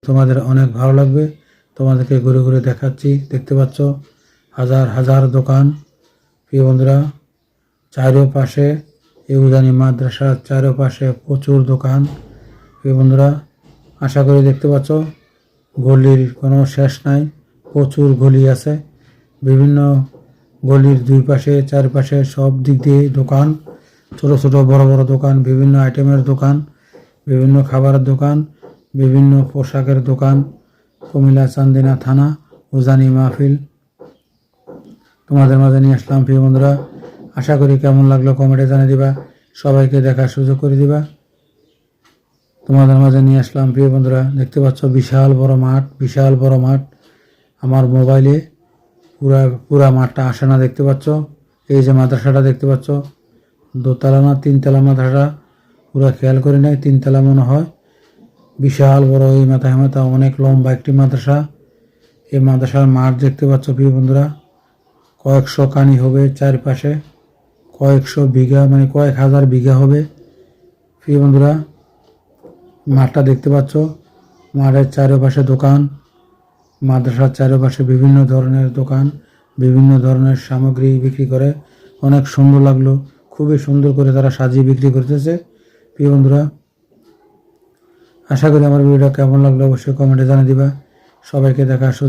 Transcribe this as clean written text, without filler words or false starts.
তোমাদের অনেক ভালো লাগবে। তোমাদেরকে ঘুরে ঘুরে দেখাচ্ছি। দেখতে পাচ্ছ হাজার হাজার দোকান। প্রিয় বন্ধুরা, চারপাশে এই উজানি মাদ্রাসার চারপাশে প্রচুর দোকান। প্রিয় বন্ধুরা, আশা করি দেখতে পাচ্ছ গলির কোনো শেষ নাই, প্রচুর গলি আছে। বিভিন্ন গলির দুই পাশে চারপাশে সব দিক দিয়ে দোকান, ছোট ছোট বড় বড় দোকান, বিভিন্ন আইটেমের দোকান, বিভিন্ন খাবারের দোকান, বিভিন্ন পোশাকের দোকান। কুমিল্লা চান্দিনা থানা উজানি মাহফিল তোমাদের মাঝে নিয়ে আসলাম। প্রিয় বন্ধুরা, আশা করি কেমন লাগলো কমেন্টে জানিয়ে দিবা, সবাইকে দেখার সুযোগ করে দিবা। তোমাদের মাঝে নিয়ে আসলাম। প্রিয় বন্ধুরা, দেখতে পাচ্ছ বিশাল বড় মাঠ, বিশাল বড় মাঠ। আমার মোবাইলে পুরা মাঠটা আসে না। দেখতে পাচ্ছ এই যে মাদ্রাসাটা দেখতে পাচ্ছ, দোতলা না তিনতলা মাদ্রাসা, পুরা খেয়াল করি নাই, তিনতলা মনে হয়। বিশাল বড় এই মাথা অনেক লম্বা একটি মাদ্রাসা। এই মাদ্রাসার মাঠ দেখতে পাচ্ছ প্রিয় বন্ধুরা, কয়েকশো কানি হবে চারপাশে, কয়েকশো বিঘা মানে কয়েক হাজার বিঘা হবে। প্রিয় বন্ধুরা, মাঠটা দেখতে পাচ্ছ, মাঠের চারপাশে দোকান, মাদ্রাসার চারপাশে বিভিন্ন ধরনের দোকান, বিভিন্ন ধরনের সামগ্রী বিক্রি করে। অনেক সুন্দর লাগলো, খুবই সুন্দর করে তারা সাজিয়ে বিক্রি করতেছে। প্রিয় বন্ধুরা, আশা করি আমার ভিডিওটা কেমন লাগলো অবশ্যই কমেন্টে জানিয়ে দিবা। সবাইকে দেখার সুযোগ